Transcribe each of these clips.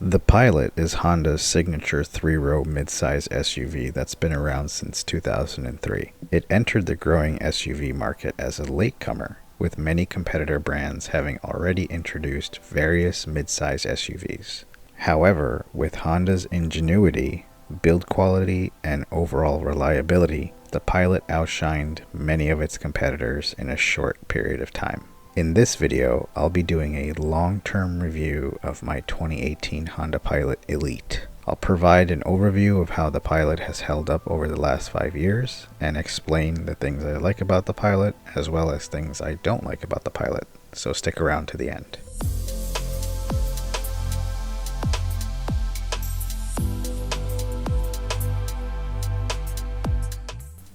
The Pilot is Honda's signature three-row midsize SUV that's been around since 2003. It entered the growing SUV market as a latecomer, with many competitor brands having already introduced various midsize SUVs. However, with Honda's ingenuity, build quality, and overall reliability, the Pilot outshined many of its competitors in a short period of time. In this video, I'll be doing a long-term review of my 2018 Honda Pilot Elite. I'll provide an overview of how the Pilot has held up over the last 5 years and explain the things I like about the Pilot as well as things I don't like about the Pilot, so stick around to the end.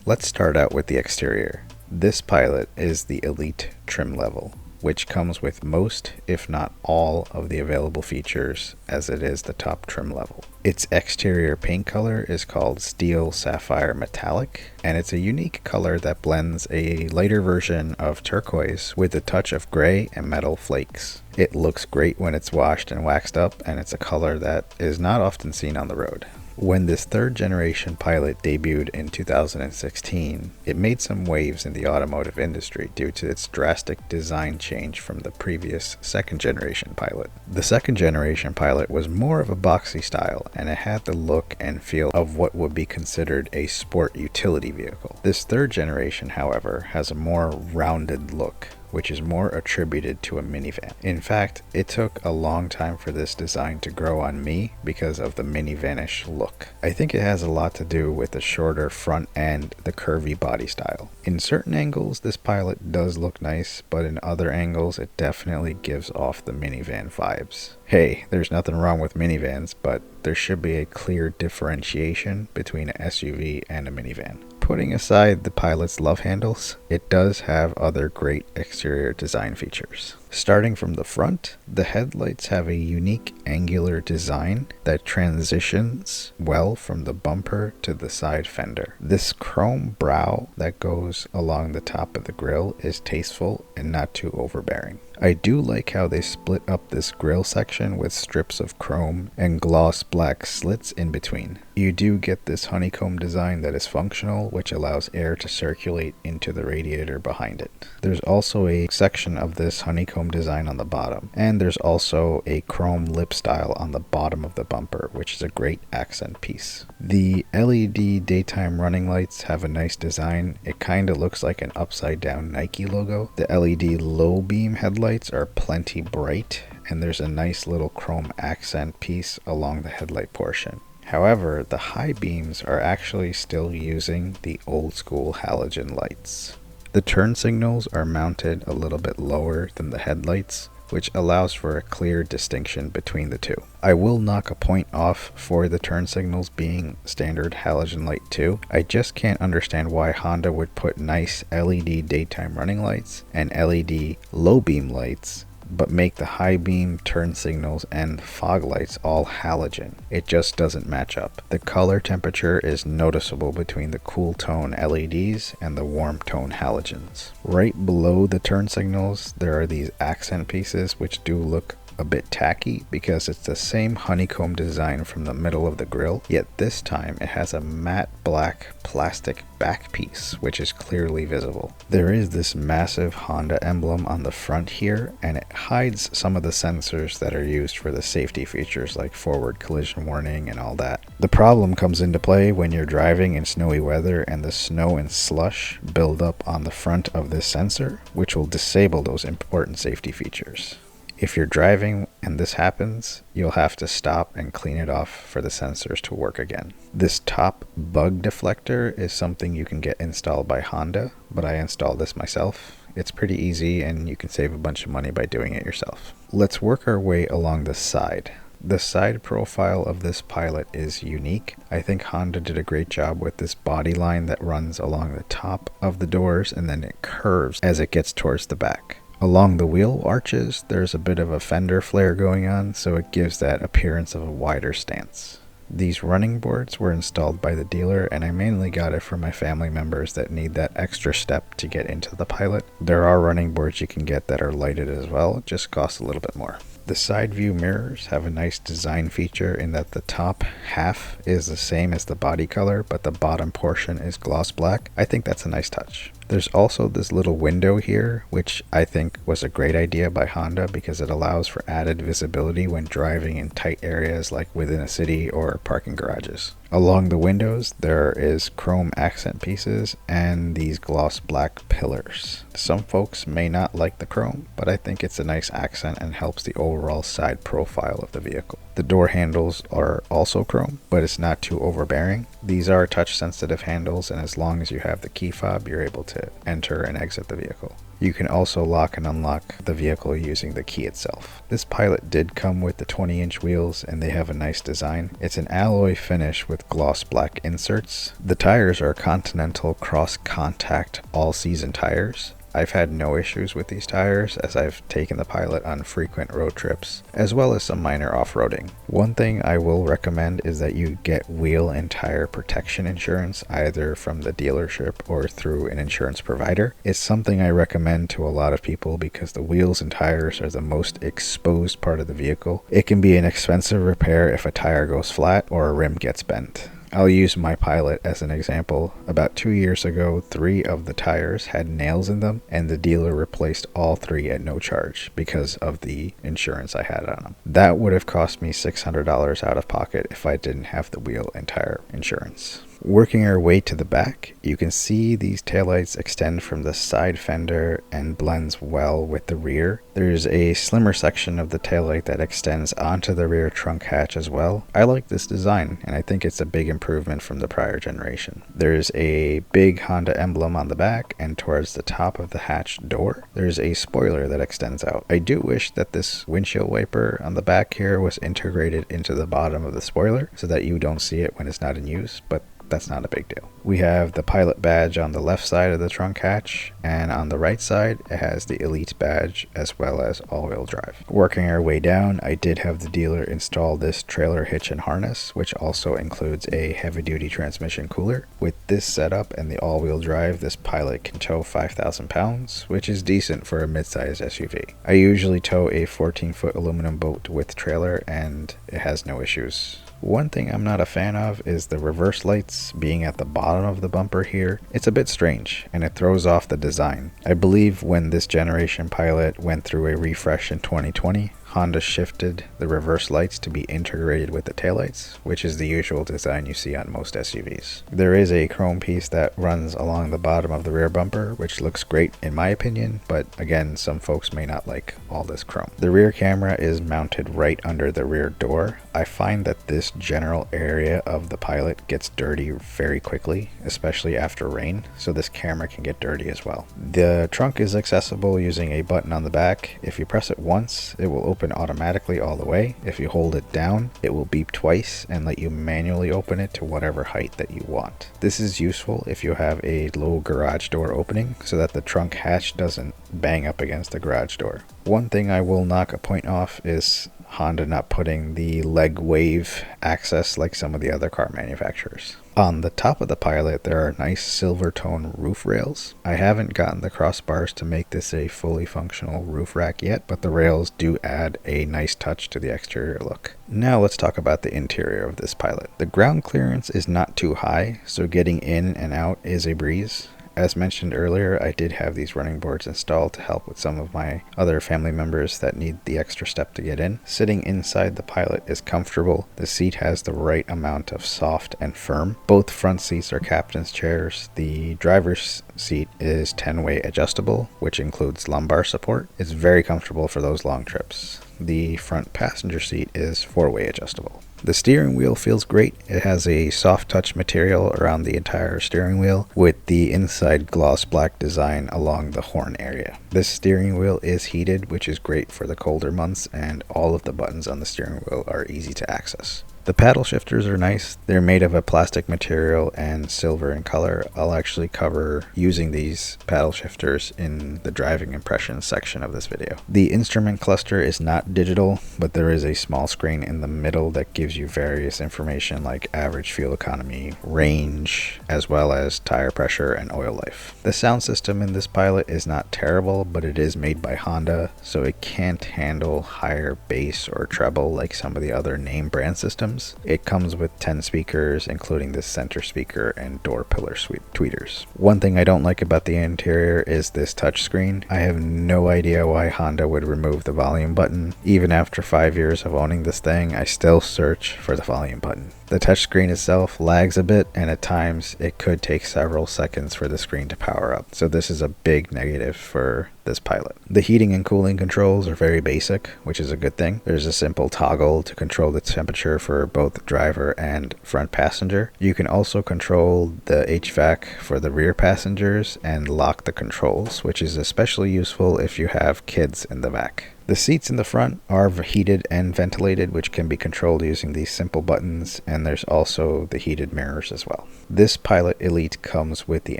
Let's start out with the exterior. This Pilot is the Elite trim level, which comes with most, if not all, of the available features as it is the top trim level. Its exterior paint color is called Steel Sapphire Metallic, and it's a unique color that blends a lighter version of turquoise with a touch of gray and metal flakes. It looks great when it's washed and waxed up, and it's a color that is not often seen on the road. When this third generation Pilot debuted in 2016, it made some waves in the automotive industry due to its drastic design change from the previous second generation Pilot. The second generation Pilot was more of a boxy style, and it had the look and feel of what would be considered a sport utility vehicle. This third generation, however, has a more rounded look, which is more attributed to a minivan. In fact, it took a long time for this design to grow on me because of the minivanish look. I think it has a lot to do with the shorter front and the curvy body style. In certain angles, this Pilot does look nice, but in other angles, it definitely gives off the minivan vibes. Hey, there's nothing wrong with minivans, but there should be a clear differentiation between an SUV and a minivan. Putting aside the Pilot's love handles, it does have other great exterior design features. Starting from the front, the headlights have a unique angular design that transitions well from the bumper to the side fender. This chrome brow that goes along the top of the grille is tasteful and not too overbearing. I do like how they split up this grille section with strips of chrome and gloss black slits in between. You do get this honeycomb design that is functional, which allows air to circulate into the radiator behind it. There's also a section of this honeycomb design on the bottom, and there's also a chrome lip style on the bottom of the bumper, which is a great accent piece. The LED daytime running lights have a nice design. It kind of looks like an upside down Nike logo. The LED low beam headlights are plenty bright, and there's a nice little chrome accent piece along the headlight portion. However, the high beams are actually still using the old school halogen lights. The turn signals are mounted a little bit lower than the headlights, which allows for a clear distinction between the two. I will knock a point off for the turn signals being standard halogen light too. I just can't understand why Honda would put nice LED daytime running lights and LED low beam lights, but make the high beam turn signals and fog lights all halogen. It just doesn't match up. The color temperature is noticeable between the cool tone LEDs and the warm tone halogens. Right below the turn signals, there are these accent pieces which do look a bit tacky because it's the same honeycomb design from the middle of the grille, yet this time it has a matte black plastic back piece which is clearly visible. There is this massive Honda emblem on the front here, and it hides some of the sensors that are used for the safety features like forward collision warning and all that. The problem comes into play when you're driving in snowy weather and the snow and slush build up on the front of this sensor, which will disable those important safety features. If you're driving and this happens, you'll have to stop and clean it off for the sensors to work again. This top bug deflector is something you can get installed by Honda, but I installed this myself. It's pretty easy and you can save a bunch of money by doing it yourself. Let's work our way along the side. The side profile of this Pilot is unique. I think Honda did a great job with this body line that runs along the top of the doors and then it curves as it gets towards the back. Along the wheel arches, there's a bit of a fender flare going on, so it gives that appearance of a wider stance. These running boards were installed by the dealer, and I mainly got it for my family members that need that extra step to get into the Pilot. There are running boards you can get that are lighted as well, it just costs a little bit more. The side view mirrors have a nice design feature in that the top half is the same as the body color, but the bottom portion is gloss black. I think that's a nice touch. There's also this little window here, which I think was a great idea by Honda because it allows for added visibility when driving in tight areas like within a city or parking garages. Along the windows, there is chrome accent pieces and these gloss black pillars. Some folks may not like the chrome, but I think it's a nice accent and helps the overall side profile of the vehicle. The door handles are also chrome, but it's not too overbearing. These are touch sensitive handles, and as long as you have the key fob, you're able to enter and exit the vehicle. You can also lock and unlock the vehicle using the key itself. This Pilot did come with the 20-inch wheels, and they have a nice design. It's an alloy finish with gloss black inserts. The tires are Continental Cross Contact all-season tires. I've had no issues with these tires as I've taken the Pilot on frequent road trips, as well as some minor off-roading. One thing I will recommend is that you get wheel and tire protection insurance either from the dealership or through an insurance provider. It's something I recommend to a lot of people because the wheels and tires are the most exposed part of the vehicle. It can be an expensive repair if a tire goes flat or a rim gets bent. I'll use my Pilot as an example. About 2 years ago, 3 of the tires had nails in them, and the dealer replaced all 3 at no charge because of the insurance I had on them. That would have cost me $600 out of pocket if I didn't have the wheel and tire insurance. Working our way to the back, you can see these taillights extend from the side fender and blends well with the rear. There's a slimmer section of the taillight that extends onto the rear trunk hatch as well. I like this design, and I think it's a big improvement from the prior generation. There's a big Honda emblem on the back, and towards the top of the hatch door, there's a spoiler that extends out. I do wish that this windshield wiper on the back here was integrated into the bottom of the spoiler so that you don't see it when it's not in use, but that's not a big deal. We have the Pilot badge on the left side of the trunk hatch, and on the right side it has the Elite badge as well as all-wheel drive. Working our way down, I did have the dealer install this trailer hitch and harness, which also includes a heavy-duty transmission cooler. With this setup and the all-wheel drive, this Pilot can tow 5,000 pounds, which is decent for a mid-size SUV. I usually tow a 14-foot aluminum boat with trailer, and it has no issues. One thing I'm not a fan of is the reverse lights being at the bottom of the bumper here. It's a bit strange and it throws off the design. I believe when this generation Pilot went through a refresh in 2020, Honda shifted the reverse lights to be integrated with the taillights, which is the usual design you see on most SUVs. There is a chrome piece that runs along the bottom of the rear bumper, which looks great in my opinion, but again, some folks may not like all this chrome. The rear camera is mounted right under the rear door. I find that this general area of the Pilot gets dirty very quickly, especially after rain, so this camera can get dirty as well. The trunk is accessible using a button on the back. If you press it once, it will open automatically all the way. If you hold it down, it will beep twice and let you manually open it to whatever height that you want. This is useful if you have a low garage door opening so that the trunk hatch doesn't bang up against the garage door. One thing I will knock a point off is Honda not putting the leg wave access like some of the other car manufacturers. On the top of the Pilot, there are nice silver tone roof rails. I haven't gotten the crossbars to make this a fully functional roof rack yet, but the rails do add a nice touch to the exterior look. Now let's talk about the interior of this Pilot. The ground clearance is not too high, so getting in and out is a breeze. As mentioned earlier, I did have these running boards installed to help with some of my other family members that need the extra step to get in. Sitting inside the Pilot is comfortable. The seat has the right amount of soft and firm. Both front seats are captain's chairs. The driver's seat is 10-way adjustable, which includes lumbar support. It's very comfortable for those long trips. The front passenger seat is 4-way adjustable. The steering wheel feels great. It has a soft touch material around the entire steering wheel with the inside gloss black design along the horn area. This steering wheel is heated, which is great for the colder months, and all of the buttons on the steering wheel are easy to access. The paddle shifters are nice. They're made of a plastic material and silver in color. I'll actually cover using these paddle shifters in the driving impressions section of this video. The instrument cluster is not digital, but there is a small screen in the middle that gives you various information like average fuel economy, range, as well as tire pressure and oil life. The sound system in this Pilot is not terrible, but it is made by Honda, so it can't handle higher bass or treble like some of the other name brand systems. It comes with 10 speakers, including the center speaker and door pillar tweeters. One thing I don't like about the interior is this touchscreen. I have no idea why Honda would remove the volume button. Even after 5 years of owning this thing, I still search for the volume button. The touchscreen itself lags a bit, and at times it could take several seconds for the screen to power up, so this is a big negative for this Pilot. The heating and cooling controls are very basic, which is a good thing. There's a simple toggle to control the temperature for both driver and front passenger. You can also control the HVAC for the rear passengers and lock the controls, which is especially useful if you have kids in the back. The seats in the front are heated and ventilated, which can be controlled using these simple buttons, and there's also the heated mirrors as well. This Pilot Elite comes with the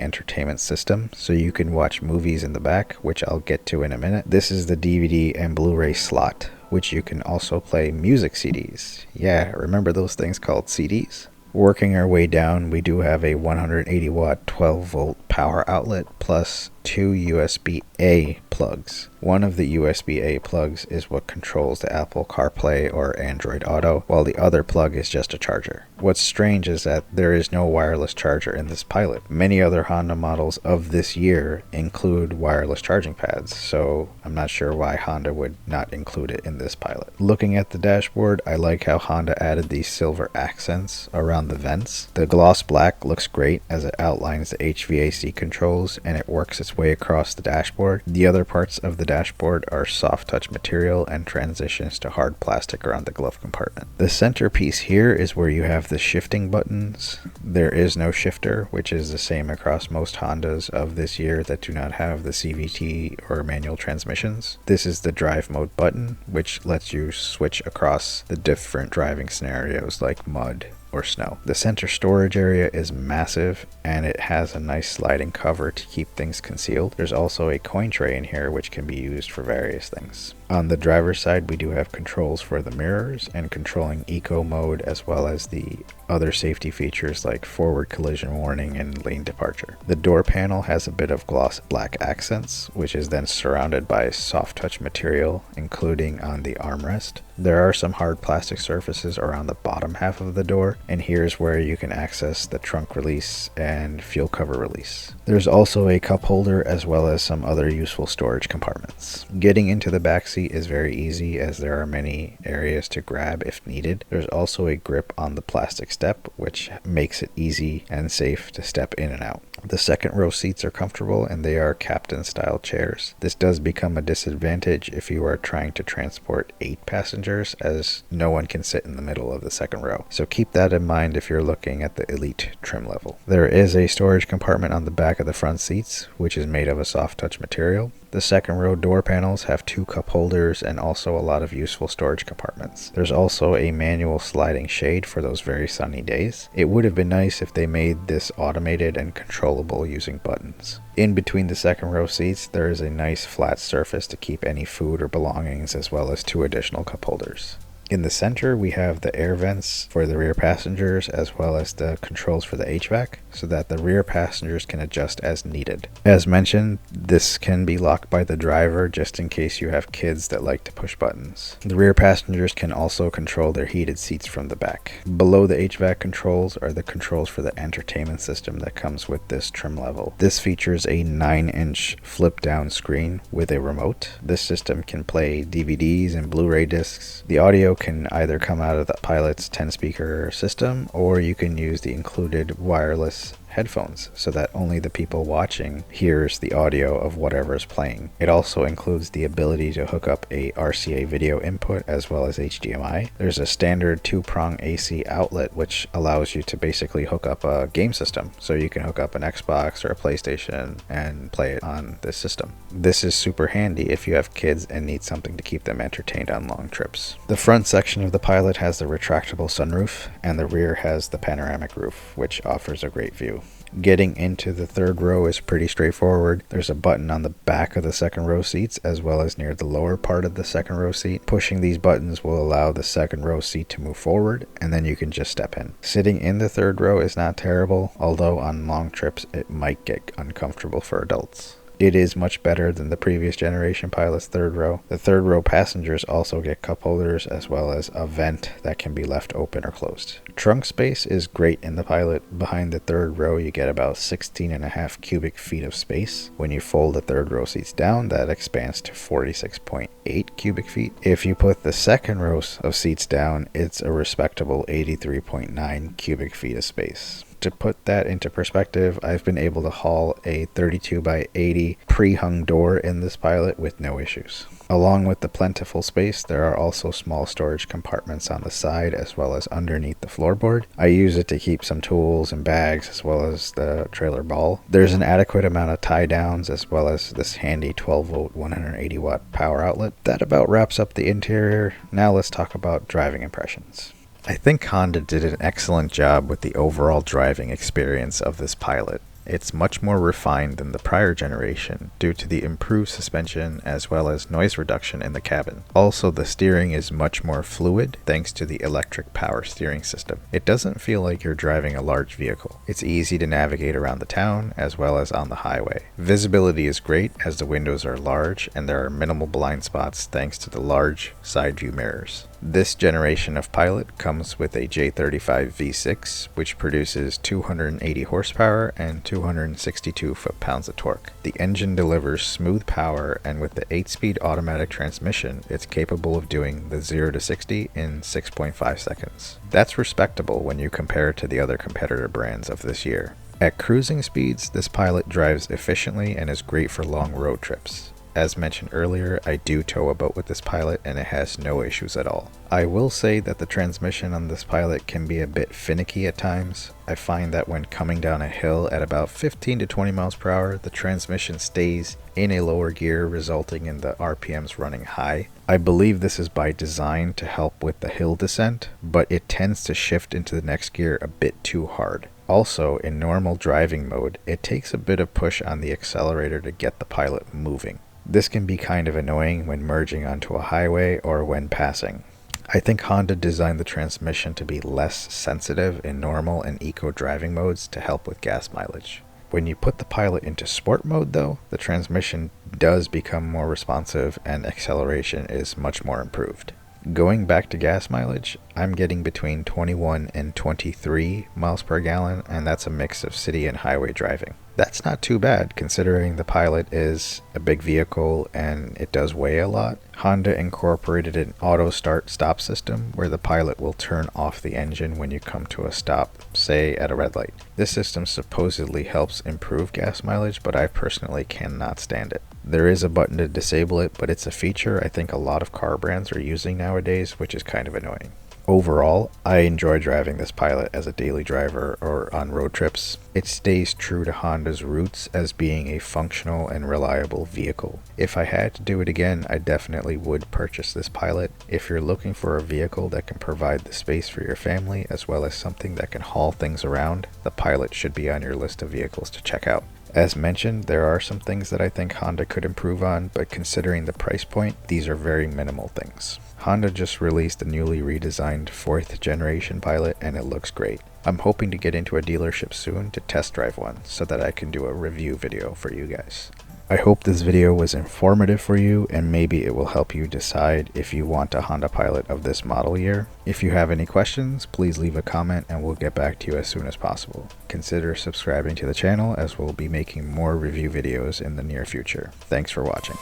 entertainment system, so you can watch movies in the back, which I'll get to in a minute. This is the DVD and Blu-ray slot, which you can also play music CDs. Yeah, remember those things called CDs? Working our way down, we do have a 180 watt 12 volt power outlet plus 2 USB-A plugs. One of the USB-A plugs is what controls the Apple CarPlay or Android Auto, while the other plug is just a charger. What's strange is that there is no wireless charger in this Pilot. Many other Honda models of this year include wireless charging pads, so I'm not sure why Honda would not include it in this Pilot. Looking at the dashboard, I like how Honda added these silver accents around the vents. The gloss black looks great as it outlines the HVAC controls and it works its way across the dashboard. The other parts of the dashboard are soft touch material and transitions to hard plastic around the glove compartment. The centerpiece here is where you have the shifting buttons. There is no shifter, which is the same across most Hondas of this year that do not have the CVT or manual transmissions. This is the drive mode button, which lets you switch across the different driving scenarios like mud or snow. The center storage area is massive and it has a nice sliding cover to keep things concealed. There's also a coin tray in here which can be used for various things. On the driver's side, we do have controls for the mirrors and controlling eco mode, as well as the other safety features like forward collision warning and lane departure. The door panel has a bit of gloss black accents, which is then surrounded by soft touch material, including on the armrest. There are some hard plastic surfaces around the bottom half of the door, and here's where you can access the trunk release and fuel cover release. There's also a cup holder as well as some other useful storage compartments. Getting into the back seat is very easy as there are many areas to grab if needed. There's also a grip on the plastic step, which makes it easy and safe to step in and out. The second row seats are comfortable and they are captain style chairs. This does become a disadvantage if you are trying to transport 8 passengers, as no one can sit in the middle of the second row. So keep that in mind if you're looking at the Elite trim level. There is a storage compartment on the back of the front seats, which is made of a soft touch material. The second row door panels have 2 cup holders and also a lot of useful storage compartments. There's also a manual sliding shade for those very sunny days. It would have been nice if they made this automated and controllable using buttons. In between the second row seats, there is a nice flat surface to keep any food or belongings, as well as 2 additional cup holders. In the center, we have the air vents for the rear passengers as well as the controls for the HVAC so that the rear passengers can adjust as needed. As mentioned, this can be locked by the driver just in case you have kids that like to push buttons. The rear passengers can also control their heated seats from the back. Below the HVAC controls are the controls for the entertainment system that comes with this trim level. This features a 9-inch flip down screen with a remote. This system can play DVDs and Blu-ray discs. The audio can either come out of the Pilot's 10 speaker system, or you can use the included wireless headphones so that only the people watching hears the audio of whatever is playing. It also includes the ability to hook up a RCA video input as well as HDMI. There's a standard 2-prong AC outlet which allows you to basically hook up a game system, so you can hook up an Xbox or a PlayStation and play it on this system. This is super handy if you have kids and need something to keep them entertained on long trips. The front section of the Pilot has the retractable sunroof, and the rear has the panoramic roof, which offers a great view. Getting into the third row is pretty straightforward. There's a button on the back of the second row seats as well as near the lower part of the second row seat. Pushing these buttons will allow the second row seat to move forward, and then you can just step in. Sitting in the third row is not terrible, although on long trips it might get uncomfortable for adults. It is much better than the previous generation Pilot's third row. The third row passengers also get cup holders as well as a vent that can be left open or closed. Trunk space is great in the Pilot. Behind the third row you get about 16.5 cubic feet of space. When you fold the third row seats down, that expands to 46.8 cubic feet. If you put the second row of seats down, it's a respectable 83.9 cubic feet of space. To put that into perspective, I've been able to haul a 32 by 80 pre-hung door in this Pilot with no issues. Along with the plentiful space, there are also small storage compartments on the side as well as underneath the floorboard. I use it to keep some tools and bags as well as the trailer ball. There's an adequate amount of tie downs as well as this handy 12 volt 180 watt power outlet. That about wraps up the interior. Now let's talk about driving impressions. I think Honda did an excellent job with the overall driving experience of this Pilot. It's much more refined than the prior generation due to the improved suspension as well as noise reduction in the cabin. Also, the steering is much more fluid thanks to the electric power steering system. It doesn't feel like you're driving a large vehicle. It's easy to navigate around the town as well as on the highway. Visibility is great as the windows are large and there are minimal blind spots thanks to the large side view mirrors. This generation of Pilot comes with a J35 V6, which produces 280 horsepower and 262 foot-pounds of torque. The engine delivers smooth power, and with the 8-speed automatic transmission, it's capable of doing the 0 to 60 in 6.5 seconds. That's respectable when you compare it to the other competitor brands of this year. At cruising speeds, this Pilot drives efficiently and is great for long road trips. As mentioned earlier, I do tow a boat with this Pilot and it has no issues at all. I will say that the transmission on this Pilot can be a bit finicky at times. I find that when coming down a hill at about 15 to 20 miles per hour, the transmission stays in a lower gear, resulting in the RPMs running high. I believe this is by design to help with the hill descent, but it tends to shift into the next gear a bit too hard. Also, in normal driving mode, it takes a bit of push on the accelerator to get the Pilot moving. This can be kind of annoying when merging onto a highway or when passing. I think Honda designed the transmission to be less sensitive in normal and eco driving modes to help with gas mileage. When you put the Pilot into sport mode though, the transmission does become more responsive and acceleration is much more improved. Going back to gas mileage, I'm getting between 21 and 23 miles per gallon, and that's a mix of city and highway driving. That's not too bad considering the Pilot is a big vehicle and it does weigh a lot. Honda incorporated an auto start stop system where the Pilot will turn off the engine when you come to a stop, say at a red light. This system supposedly helps improve gas mileage, but I personally cannot stand it. There is a button to disable it, but it's a feature I think a lot of car brands are using nowadays, which is kind of annoying. Overall, I enjoy driving this Pilot as a daily driver or on road trips. It stays true to Honda's roots as being a functional and reliable vehicle. If I had to do it again, I definitely would purchase this Pilot. If you're looking for a vehicle that can provide the space for your family as well as something that can haul things around, the Pilot should be on your list of vehicles to check out. As mentioned, there are some things that I think Honda could improve on, but considering the price point, these are very minimal things. Honda just released a newly redesigned 4th generation Pilot and it looks great. I'm hoping to get into a dealership soon to test drive one so that I can do a review video for you guys. I hope this video was informative for you and maybe it will help you decide if you want a Honda Pilot of this model year. If you have any questions, please leave a comment and we'll get back to you as soon as possible. Consider subscribing to the channel as we'll be making more review videos in the near future. Thanks for watching.